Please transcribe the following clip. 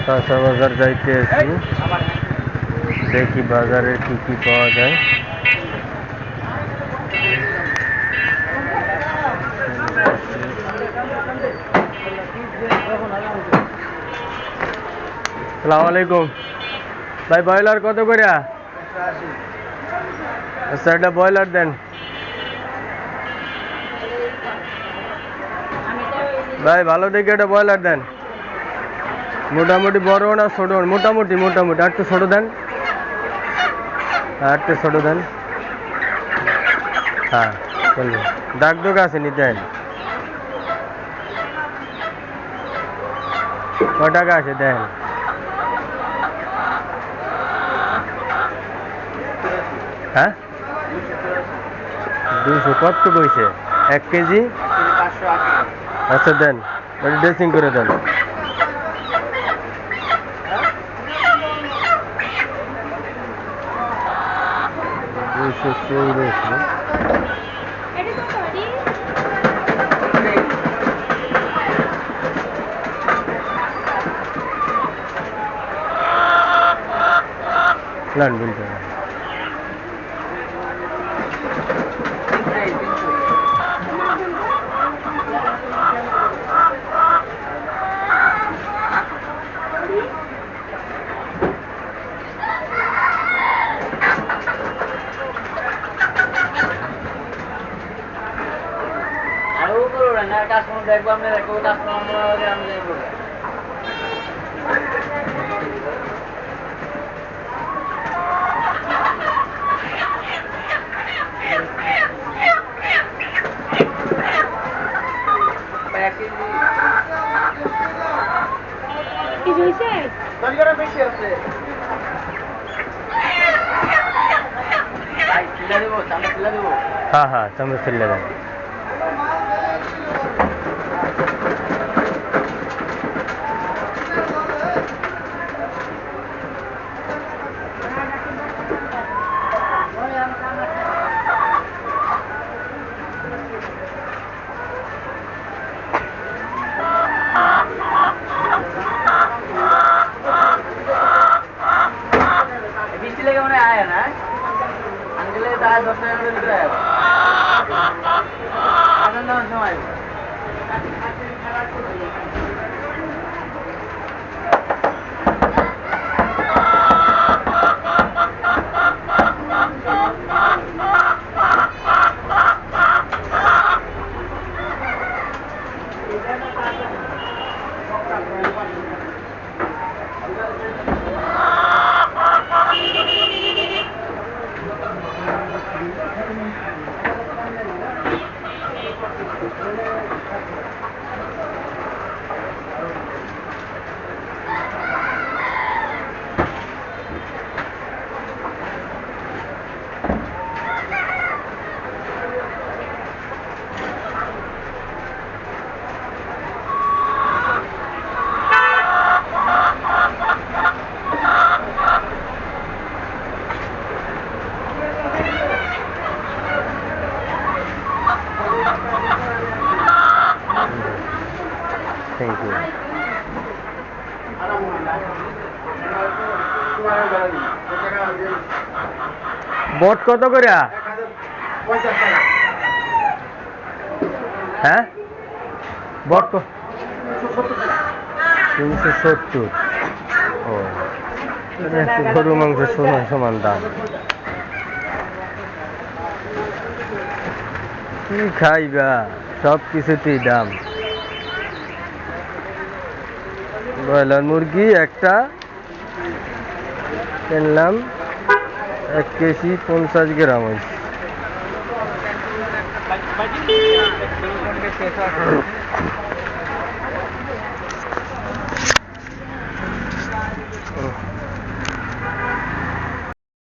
কাঁচা বাজার যাইতে আছি, দেখি বাজারে কি কি পাওয়া যায়। আসসালামু আলাইকুম ভাই, ব্রয়লার কত করে? আচ্ছা, একটা ব্রয়লার দেন ভাই, ভালো দেখে একটা ব্রয়লার দেন। মোটামুটি বড় না ছোট? মোটামুটি মোটামুটি আর একটু ছোট দেন, আর একটু ছোট দেন। হ্যাঁ চলবে, দাগ দোগ আছে নি দেন। ক টাকা আছে দেন? হ্যাঁ 200 কত কইছে? 1 কেজি? আচ্ছা দেন, ড্রেসিং করে দেন। লান বলতে দেখবো আপনি হ্যাঁ হ্যাঁ চামচ ফেললে দেন। Thank you. বট কত করে? হ্যাঁ বট 370। ও গরু মাংস সমান সমান দাম। কি খাইবা, সব কিছুতেই দাম। ব্রয়লার মুরগি একটা কিনলাম 1 কেজি 50 গ্রাম হয়েছে।